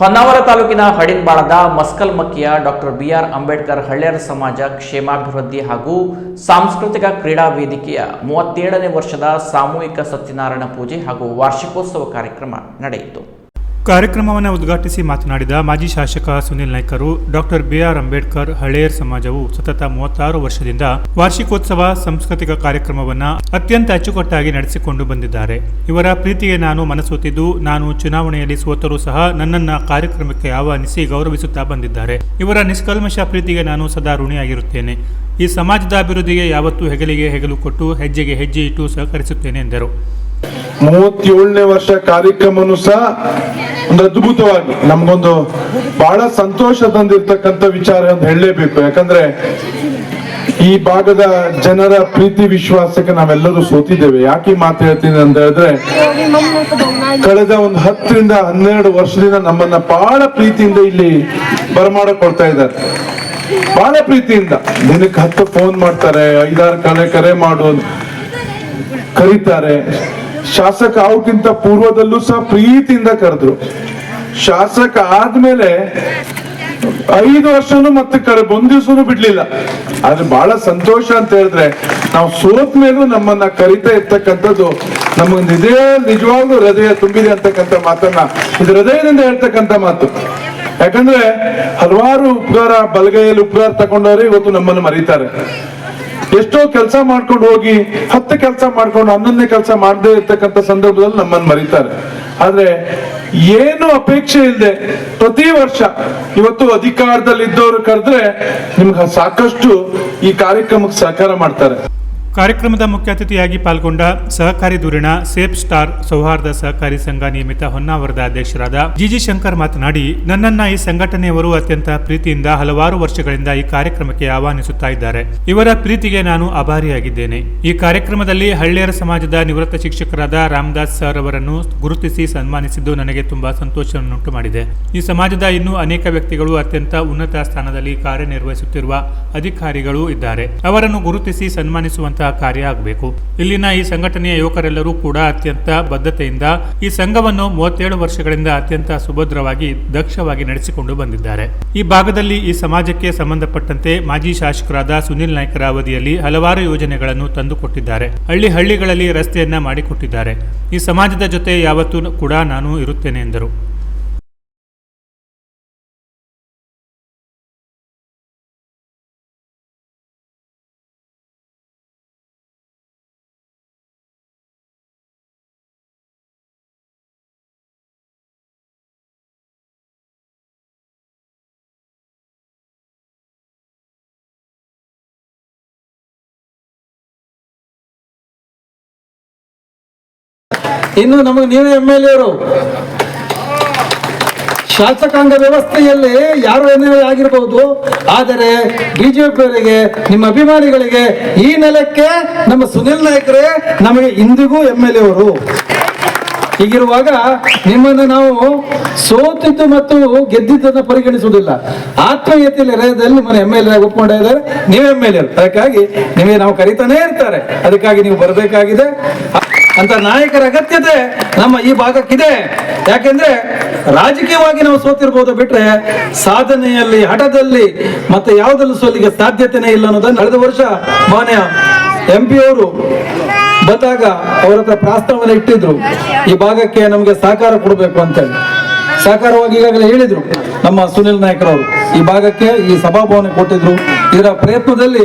ಹೊನ್ನಾವರ ತಾಲೂಕಿನ ಹಡಿನ್ಬಾಳದ ಮಸ್ಕಲ್ಮಕ್ಕಿಯ doctor BR Ambedkar ಹಳ್ಳಿಯರ ಸಮಾಜ ಕ್ಷೇಮಾಭಿವೃದ್ಧಿ ಹಾಗೂ ಸಾಂಸ್ಕೃತಿಕ ಕ್ರೀಡಾ ವೇದಿಕೆಯ 37ನೇ ವರ್ಷದ ಸಾಮೂಹಿಕ ಸತ್ಯನಾರಾಯಣ ಪೂಜೆ ಹಾಗೂ ವಾರ್ಷಿಕೋತ್ಸವ ಕಾರ್ಯಕ್ರಮ ನಡೆಯಿತು. ಕಾರ್ಯಕ್ರಮವನ್ನು ಉದ್ಘಾಟಿಸಿ ಮಾತನಾಡಿದ ಮಾಜಿ ಶಾಸಕ ಸುನಿಲ್ ನಾಯ್ಕರು, ಡಾಕ್ಟರ್ BR ಅಂಬೇಡ್ಕರ್ ಹಳ್ಳಿಯರ್ ಸಮಾಜವು ಸತತ 36 ವರ್ಷದಿಂದ ವಾರ್ಷಿಕೋತ್ಸವ ಸಾಂಸ್ಕೃತಿಕ ಕಾರ್ಯಕ್ರಮವನ್ನು ಅತ್ಯಂತ ಅಚ್ಚುಕಟ್ಟಾಗಿ ನಡೆಸಿಕೊಂಡು ಬಂದಿದ್ದಾರೆ. ಇವರ ಪ್ರೀತಿಗೆ ನಾನು ಮನಸೋತಿದ್ದು, ನಾನು ಚುನಾವಣೆಯಲ್ಲಿ ಸೋತರೂ ಸಹ ನನ್ನನ್ನು ಕಾರ್ಯಕ್ರಮಕ್ಕೆ ಆಹ್ವಾನಿಸಿ ಗೌರವಿಸುತ್ತಾ ಬಂದಿದ್ದಾರೆ. ಇವರ ನಿಷ್ಕಲ್ಮಶ ಪ್ರೀತಿಗೆ ನಾನು ಸದಾ ಋಣಿಯಾಗಿರುತ್ತೇನೆ. ಈ ಸಮಾಜದ ಅಭಿವೃದ್ಧಿಗೆ ಯಾವತ್ತೂ ಹೆಗಲಿಗೆ ಹೆಗಲು ಕೊಟ್ಟು ಹೆಜ್ಜೆಗೆ ಹೆಜ್ಜೆ ಇಟ್ಟು ಸಹಕರಿಸುತ್ತೇನೆ ಎಂದರು. 37ನೇ ವರ್ಷ ಕಾರ್ಯಕ್ರಮನು ಸಹ ಒಂದು ಅದ್ಭುತವಾಗಿ ನಮಗೊಂದು ಬಹಳ ಸಂತೋಷ ತಂದಿರ್ತಕ್ಕಂಥ ವಿಚಾರ ಅಂತ ಹೇಳಲೇಬೇಕು. ಯಾಕಂದ್ರೆ ಈ ಭಾಗದ ಜನರ ಪ್ರೀತಿ ವಿಶ್ವಾಸಕ್ಕೆ ನಾವೆಲ್ಲರೂ ಸೋತಿದ್ದೇವೆ. ಯಾಕೆ ಮಾತು ಹೇಳ್ತೀನಿ ಅಂತ ಹೇಳಿದ್ರೆ, ಕಳೆದ ಒಂದು 10 ರಿಂದ 12 ವರ್ಷದಿಂದ ನಮ್ಮನ್ನ ಬಹಳ ಪ್ರೀತಿಯಿಂದ ಇಲ್ಲಿ ಬರಮಾಡಿಕೊಳ್ತಾ ಇದ್ದಾರೆ. ಬಹಳ ಪ್ರೀತಿಯಿಂದ ದಿನಕ್ಕೆ 10 ಫೋನ್ ಮಾಡ್ತಾರೆ, 5-6 ಕರೆ ಮಾಡೋದು ಕರೀತಾರೆ. ಶಾಸಕ ಅವಕ್ಕಿಂತ ಪೂರ್ವದಲ್ಲೂ ಸಹ ಪ್ರೀತಿಯಿಂದ ಕರೆದ್ರು. ಶಾಸಕ ಆದ್ಮೇಲೆ 5 ವರ್ಷನೂ ಮತ್ತೆ ಒಂದ್ ದಿವ್ಸನೂ ಬಿಡ್ಲಿಲ್ಲ. ಆದ್ರೆ ಬಹಳ ಸಂತೋಷ ಅಂತ ಹೇಳಿದ್ರೆ, ನಾವು ಸೋತ್ ಮೇಲೂ ನಮ್ಮನ್ನ ಕರಿತಾ ಇರ್ತಕ್ಕಂಥದ್ದು ನಮಗೊಂದು ಇದೇ ನಿಜವಾಗ್ಲೂ ಹೃದಯ ತುಂಬಿದೆ ಅಂತಕ್ಕಂಥ ಮಾತನ್ನ ಇದು ಹೃದಯದಿಂದ ಹೇಳ್ತಕ್ಕಂಥ ಮಾತು. ಯಾಕಂದ್ರೆ ಹಲವಾರು ಉಪಕಾರ, ಬಲಗೈಯಲ್ಲಿ ಉಪಕಾರ ತಗೊಂಡವ್ರೆ ಇವತ್ತು ನಮ್ಮನ್ನು ಮರೀತಾರೆ. ಎಷ್ಟೋ ಕೆಲಸ ಮಾಡ್ಕೊಂಡು ಹೋಗಿ 10 ಕೆಲಸ ಮಾಡ್ಕೊಂಡು 11ನೇ ಕೆಲಸ ಮಾಡದೇ ಇರ್ತಕ್ಕಂಥ ಸಂದರ್ಭದಲ್ಲಿ ನಮ್ಮನ್ನು ಮರೀತಾರೆ. ಆದ್ರೆ ಏನು ಅಪೇಕ್ಷೆ ಇಲ್ಲದೆ ಪ್ರತಿ ವರ್ಷ ಇವತ್ತು ಅಧಿಕಾರದಲ್ಲಿ ಇದ್ದವರು ಕರೆದ್ರೆ ನಿಮ್ಗೆ ಸಾಕಷ್ಟು ಈ ಕಾರ್ಯಕ್ರಮಕ್ಕೆ ಸಹಕಾರ ಮಾಡ್ತಾರೆ. ಕಾರ್ಯಕ್ರಮದ ಮುಖ್ಯ ಅತಿಥಿಯಾಗಿ ಪಾಲ್ಗೊಂಡ ಸಹಕಾರಿ ಧುರೀಣ ಸೇಫ್ ಸ್ಟಾರ್ ಸೌಹಾರ್ದ ಸಹಕಾರಿ ಸಂಘ ನಿಯಮಿತ ಹೊನ್ನಾವರದ ಅಧ್ಯಕ್ಷರಾದ ಜಿಜಿ ಶಂಕರ್ ಮಾತನಾಡಿ, ನನ್ನನ್ನ ಈ ಸಂಘಟನೆಯವರು ಅತ್ಯಂತ ಪ್ರೀತಿಯಿಂದ ಹಲವಾರು ವರ್ಷಗಳಿಂದ ಈ ಕಾರ್ಯಕ್ರಮಕ್ಕೆ ಆಹ್ವಾನಿಸುತ್ತಾ ಇದ್ದಾರೆ. ಇವರ ಪ್ರೀತಿಗೆ ನಾನು ಆಭಾರಿಯಾಗಿದ್ದೇನೆ. ಈ ಕಾರ್ಯಕ್ರಮದಲ್ಲಿ ಹಳ್ಳಿಯರ ಸಮಾಜದ ನಿವೃತ್ತ ಶಿಕ್ಷಕರಾದ ರಾಮದಾಸ್ ಸರ್ ಅವರನ್ನು ಗುರುತಿಸಿ ಸನ್ಮಾನಿಸಿದ್ದು ನನಗೆ ತುಂಬಾ ಸಂತೋಷವನ್ನುಂಟು ಮಾಡಿದೆ. ಈ ಸಮಾಜದ ಇನ್ನೂ ಅನೇಕ ವ್ಯಕ್ತಿಗಳು ಅತ್ಯಂತ ಉನ್ನತ ಸ್ಥಾನದಲ್ಲಿ ಕಾರ್ಯನಿರ್ವಹಿಸುತ್ತಿರುವ ಅಧಿಕಾರಿಗಳು ಇದ್ದಾರೆ. ಅವರನ್ನು ಗುರುತಿಸಿ ಸನ್ಮಾನಿಸುವಂತಹ ಕಾರ್ಯ ಆಗಬೇಕು. ಇಲ್ಲಿನ ಈ ಸಂಘಟನೆಯ ಯುವಕರೆಲ್ಲರೂ ಕೂಡ ಅತ್ಯಂತ ಬದ್ಧತೆಯಿಂದ ಈ ಸಂಘವನ್ನು 37 ವರ್ಷಗಳಿಂದ ಅತ್ಯಂತ ಸುಭದ್ರವಾಗಿ ದಕ್ಷವಾಗಿ ನಡೆಸಿಕೊಂಡು ಬಂದಿದ್ದಾರೆ. ಈ ಭಾಗದಲ್ಲಿ ಈ ಸಮಾಜಕ್ಕೆ ಸಂಬಂಧಪಟ್ಟಂತೆ ಮಾಜಿ ಶಾಸಕರಾದ ಸುನಿಲ್ ನಾಯ್ಕರ ಅವಧಿಯಲ್ಲಿ ಹಲವಾರು ಯೋಜನೆಗಳನ್ನು ತಂದುಕೊಟ್ಟಿದ್ದಾರೆ. ಹಳ್ಳಿಗಳಲ್ಲಿ ರಸ್ತೆಯನ್ನ ಮಾಡಿಕೊಟ್ಟಿದ್ದಾರೆ. ಈ ಸಮಾಜದ ಜೊತೆ ಯಾವತ್ತೂ ಕೂಡ ನಾನು ಇರುತ್ತೇನೆ ಎಂದರು. ಇನ್ನು ನಮಗೆ ನೀವೇ MLA ಅವರು. ಶಾಸಕಾಂಗ ವ್ಯವಸ್ಥೆಯಲ್ಲಿ ಯಾರು ಏನೇ ಆಗಿರಬಹುದು, ಆದರೆ ಬಿಜೆಪಿಯವರಿಗೆ, ನಿಮ್ಮ ಅಭಿಮಾನಿಗಳಿಗೆ ಈ ನೆಲಕ್ಕೆ ನಮ್ಮ ಸುನಿಲ್ ನಾಯ್ಕರೇ ನಮಗೆ ಇಂದಿಗೂ MLA ಅವರು. ಹೀಗಿರುವಾಗ ನಿಮ್ಮನ್ನು ನಾವು ಸೋತಿದ್ದು ಮತ್ತು ಗೆದ್ದಿದ್ದನ್ನು ಪರಿಗಣಿಸುವುದಿಲ್ಲ. ಆತ್ಮೀಯತೆಯಲ್ಲಿ ಹೃದಯದಲ್ಲಿ ನಿಮ್ಮನ್ನು MLA ಒಪ್ಕೊಂಡಿದ್ದಾರೆ. ನೀವು MLA, ಅದಕ್ಕಾಗಿ ನಿಮಗೆ ನಾವು ಕರೀತಾನೆ ಇರ್ತಾರೆ. ಅದಕ್ಕಾಗಿ ನೀವು ಬರಬೇಕಾಗಿದೆ. ಅಂತ ನಾಯಕರ ಅಗತ್ಯತೆ ನಮ್ಮ ಈ ಭಾಗಕ್ಕಿದೆ. ಯಾಕೆಂದ್ರೆ ರಾಜಕೀಯವಾಗಿ ನಾವು ಸೋತಿರ್ಬೋದು ಬಿಟ್ರೆ ಸಾಧನೆಯಲ್ಲಿ, ಹಠದಲ್ಲಿ ಮತ್ತೆ ಯಾವುದಲ್ಲೂ ಸೋಲಿಗೆ ಸಾಧ್ಯತೆನೇ ಇಲ್ಲ ಅನ್ನೋದನ್ನು ಕಳೆದ ವರ್ಷ ಮಾನ್ಯ MP ಅವರು ಬಂದಾಗ ಅವರ ಹತ್ರ ಪ್ರಸ್ತಾವನೆ ಇಟ್ಟಿದ್ರು, ಈ ಭಾಗಕ್ಕೆ ನಮಗೆ ಸಹಕಾರ ಕೊಡಬೇಕು ಅಂತೇಳಿ. ಸಹಕಾರವಾಗಿ ಈಗಾಗಲೇ ಹೇಳಿದ್ರು ನಮ್ಮ ಸುನಿಲ್ ನಾಯ್ಕರವರು. ಈ ಭಾಗಕ್ಕೆ ಈ ಸಭಾಭವನ ಕೊಟ್ಟಿದ್ರು. ಇದರ ಪ್ರಯತ್ನದಲ್ಲಿ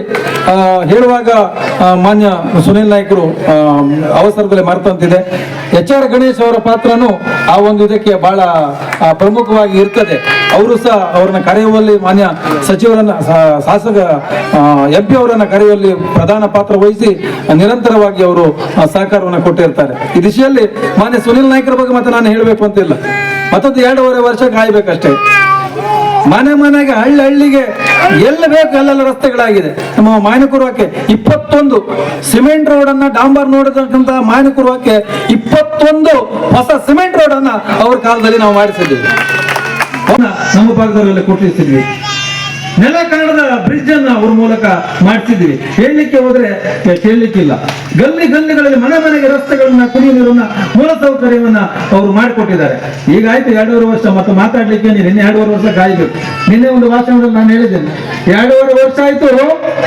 ಹೇಳುವಾಗ ಮಾನ್ಯ ಸುನಿಲ್ ನಾಯ್ಕರು ಅವಸರದಲ್ಲಿ ಮರ್ತಂತಿದೆ. HR ಗಣೇಶ್ ಅವರ ಪಾತ್ರನೂ ಆ ಒಂದು ಇದಕ್ಕೆ ಬಹಳ ಪ್ರಮುಖವಾಗಿ ಇರ್ತದೆ. ಅವರು ಸಹ ಅವ್ರನ್ನ ಕರೆಯುವಲ್ಲಿ, ಮಾನ್ಯ ಸಚಿವರನ್ನ, ಶಾಸಕ MP ಅವರನ್ನ ಕರೆಯುವಲ್ಲಿ ಪ್ರಧಾನ ಪಾತ್ರ ವಹಿಸಿ ನಿರಂತರವಾಗಿ ಅವರು ಸಹಕಾರವನ್ನು ಕೊಟ್ಟಿರ್ತಾರೆ. ಈ ದಿಶೆಯಲ್ಲಿ ಮಾನ್ಯ ಸುನಿಲ್ ನಾಯ್ಕರ ಬಗ್ಗೆ ಮತ್ತೆ ನಾನು ಹೇಳಬೇಕು ಅಂತಿಲ್ಲ. ಮತ್ತೊಂದು 2.5 ವರ್ಷ ಕಾಯ್ಬೇಕಷ್ಟೇ. ಮನೆಗೆ ಹಳ್ಳಿಗೆ ಎಲ್ಲ ಬೇಕು ಅಲ್ಲೆಲ್ಲ ರಸ್ತೆಗಳಾಗಿದೆ. ನಮ್ಮ ಮಾಯನಕುರ್ವಕ್ಕೆ 21 ಸಿಮೆಂಟ್ ರೋಡ್ ಅನ್ನ ಡಾಂಬರ್ ನೋಡತಕ್ಕಂತ ಮಾಯನಕುರ್ವಕ್ಕೆ 21 ಹೊಸ ಸಿಮೆಂಟ್ ರೋಡ್ ಅನ್ನ ಅವ್ರ ಕಾಲದಲ್ಲಿ ನಾವು ಮಾಡಿಸಿದ್ದೀವಿ. ನಮ್ಮ ಭಾಗದಲ್ಲಿ ಕೊಟ್ಟಿರ್ತೀವಿ. ನೆಲ ಕನ್ನಡದ ಬ್ರಿಡ್ಜ್ ಅನ್ನ ಅವ್ರ ಮೂಲಕ ಮಾಡಿಸಿದ್ವಿ. ಹೇಳಲಿಕ್ಕೆ ಹೋದ್ರೆ ಕೇಳಲಿಕ್ಕಿಲ್ಲ. ಗಲ್ಲಿಗಳಲ್ಲಿ ಮನೆ ಮನೆಗೆ ರಸ್ತೆಗಳನ್ನ, ಕುಡಿಯುವ ನೀರನ್ನ, ಮೂಲ ಸೌಕರ್ಯವನ್ನ ಅವರು ಮಾಡಿಕೊಟ್ಟಿದ್ದಾರೆ. ಈಗಾಯ್ತು 2.5 ವರ್ಷ, ಮತ್ತೆ ಮಾತಾಡ್ಲಿಕ್ಕೆ ನಿನ್ನೆ 2.5 ವರ್ಷ ಕಾಯ್ಬೇಕು. ನಿನ್ನೆ ಒಂದು ಭಾಷಣದಲ್ಲಿ ನಾನು ಹೇಳಿದ್ದೇನೆ, 2.5 ವರ್ಷ ಆಯ್ತು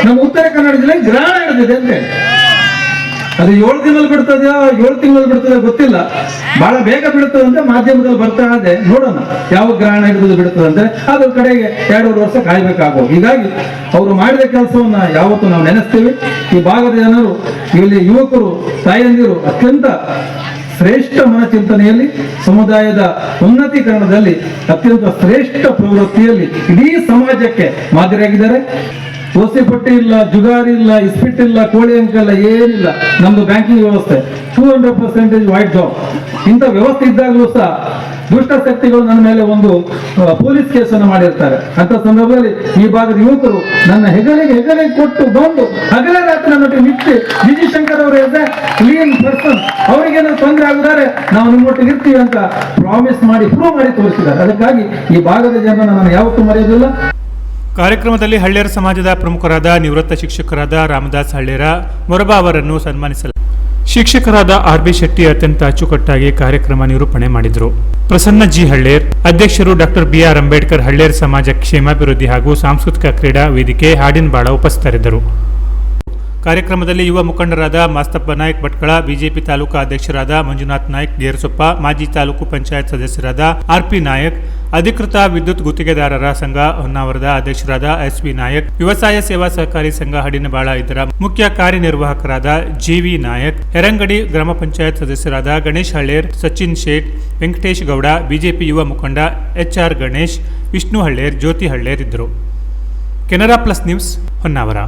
ನಮ್ಮ ಉತ್ತರ ಕನ್ನಡ ಜಿಲ್ಲೆ ಗ್ರಹಣ ಹಿಡಿದಿದೆ ಅಂತ ಹೇಳಿ. ಅದು 7 ತಿಂಗಳು ಬಿಡ್ತದೆಯೋ 7 ತಿಂಗಳು ಬಿಡ್ತದೆ ಗೊತ್ತಿಲ್ಲ, ಬಹಳ ಬೇಗ ಬಿಡುತ್ತದೆ ಅಂತ ಮಾಧ್ಯಮದಲ್ಲಿ ಬರ್ತಾ ಇದೆ. ನೋಡೋಣ ಯಾವ ಗ್ರಹಣ ಹಿಡಿದು ಬಿಡುತ್ತದೆ ಅಂದ್ರೆ ಅದ್ರ ಕಡೆಗೆ 2.5 ವರ್ಷ ಕಾಯ್ಬೇಕಾಗೋ. ಹೀಗಾಗಿ ಅವರು ಮಾಡಿದ ಕೆಲಸವನ್ನ ಯಾವತ್ತೂ ನಾವು ನೆನೆಸ್ತೀವಿ. ಈ ಭಾಗದ ಜನರು, ಇಲ್ಲಿ ಯುವಕರು, ತಾಯಂದಿರು ಅತ್ಯಂತ ಶ್ರೇಷ್ಠ ಮನಚಿಂತನೆಯಲ್ಲಿ, ಸಮುದಾಯದ ಉನ್ನತೀಕರಣದಲ್ಲಿ ಅತ್ಯಂತ ಶ್ರೇಷ್ಠ ಪ್ರವೃತ್ತಿಯಲ್ಲಿ ಇಡೀ ಸಮಾಜಕ್ಕೆ ಮಾದರಿಯಾಗಿದ್ದಾರೆ. ಓಸಿ ಪಟ್ಟಿ ಇಲ್ಲ, ಜುಗಾರಿ ಇಲ್ಲ, ಇಸ್ಪಿಟ್ ಇಲ್ಲ, ಕೋಳಿ ಅಂಕ ಇಲ್ಲ, ಏನಿಲ್ಲ. ನಮ್ದು ಬ್ಯಾಂಕಿಂಗ್ ವ್ಯವಸ್ಥೆ 200% ವೈಟ್ ಜಾಬ್. ಇಂಥ ವ್ಯವಸ್ಥೆ ಇದ್ದಾಗಲೂ ಸಹ ದುಷ್ಟ ಶಕ್ತಿಗಳು ನನ್ನ ಮೇಲೆ ಒಂದು ಪೊಲೀಸ್ ಕೇಸನ್ನು ಮಾಡಿರ್ತಾರೆ. ಅಂತ ಸಂದರ್ಭದಲ್ಲಿ ಈ ಭಾಗದ ಯುವಕರು ನನ್ನ ಹೆಗಲಿಗೆ ಕೊಟ್ಟು ಬಂದು ಹಗಲೇ ರಾತ್ರಿ ನನ್ನೊಟ್ಟಿಗೆ ನಿಂತು, ಜಿಜಿ ಶಂಕರ್ ಅವರು ಎಸ್ ಎ ಕ್ಲೀನ್ ಪರ್ಸನ್, ಅವರಿಗೆ ನಾವು ತೊಂದರೆ ಆಗಿದ್ದಾರೆ, ನಾವು ನಿಮ್ಮೊಟ್ಟಿಗೆ ಇರ್ತೀವಿ ಅಂತ ಪ್ರಾಮಿಸ್ ಮಾಡಿ ಪ್ರೂವ್ ಮಾಡಿ ತೋರಿಸಿದ್ದಾರೆ. ಅದಕ್ಕಾಗಿ ಈ ಭಾಗದ ಜನರನ್ನು ನಾನು ಯಾವತ್ತೂ ಮರೆಯೋದಿಲ್ಲ. ಕಾರ್ಯಕ್ರಮದಲ್ಲಿ ಹಳ್ಳಿಯರ ಸಮಾಜದ ಪ್ರಮುಖರಾದ ನಿವೃತ್ತ ಶಿಕ್ಷಕರಾದ ರಾಮದಾಸ್ ಹಳ್ಳೇರ ಮೊರಬಾ ಅವರನ್ನು ಸನ್ಮಾನಿಸಲಾಯಿತು. ಶಿಕ್ಷಕರಾದ RB ಶೆಟ್ಟಿ ಅತ್ಯಂತ ಅಚ್ಚುಕಟ್ಟಾಗಿ ಕಾರ್ಯಕ್ರಮ ನಿರೂಪಣೆ ಮಾಡಿದರು. ಪ್ರಸನ್ನ ಜಿ ಹಳ್ಳೇರ್, ಅಧ್ಯಕ್ಷರು ಡಾಕ್ಟರ್ BR ಅಂಬೇಡ್ಕರ್ ಹಳ್ಳೇರ್ ಸಮಾಜ ಕ್ಷೇಮಾಭಿವೃದ್ಧಿ ಹಾಗೂ ಸಾಂಸ್ಕೃತಿಕ ಕ್ರೀಡಾ ವೇದಿಕೆ ಹಾಡಿನಬಾಳ ಉಪಸ್ಥಿತರಿದ್ದರು. ಕಾರ್ಯಕ್ರಮದಲ್ಲಿ ಯುವ ಮುಖಂಡರಾದ ಮಾಸ್ತಪ್ಪ ನಾಯ್ಕ್ ಭಟ್ಕಳ, ಬಿಜೆಪಿ ತಾಲೂಕು ಅಧ್ಯಕ್ಷರಾದ ಮಂಜುನಾಥ್ ನಾಯ್ಕ್ ಗೇರಸೊಪ್ಪ, ಮಾಜಿ ತಾಲೂಕು ಪಂಚಾಯತ್ ಸದಸ್ಯರಾದ RP ನಾಯಕ್, ಅಧಿಕೃತ ವಿದ್ಯುತ್ ಗುತ್ತಿಗೆದಾರರ ಸಂಘ ಹೊನ್ನಾವರದ ಅಧ್ಯಕ್ಷರಾದ SV ನಾಯಕ್, ವ್ಯವಸಾಯ ಸೇವಾ ಸಹಕಾರಿ ಸಂಘ ಹಡಿನಬಾಳ ಇದರ ಮುಖ್ಯ ಕಾರ್ಯನಿರ್ವಾಹಕರಾದ JV ನಾಯಕ್, ಹೆರಂಗಡಿ ಗ್ರಾಮ ಪಂಚಾಯತ್ ಸದಸ್ಯರಾದ ಗಣೇಶ್ ಹಳ್ಳೇರ್, ಸಚಿನ್ ಶೇಟ್, ವೆಂಕಟೇಶ್ ಗೌಡ, ಬಿಜೆಪಿ ಯುವ ಮುಖಂಡ HR ಗಣೇಶ್, ವಿಷ್ಣು ಹಳ್ಳೇರ್, ಜ್ಯೋತಿ ಹಳ್ಳೇರ್ ಇದ್ದರು. Canara plus news Honnavar.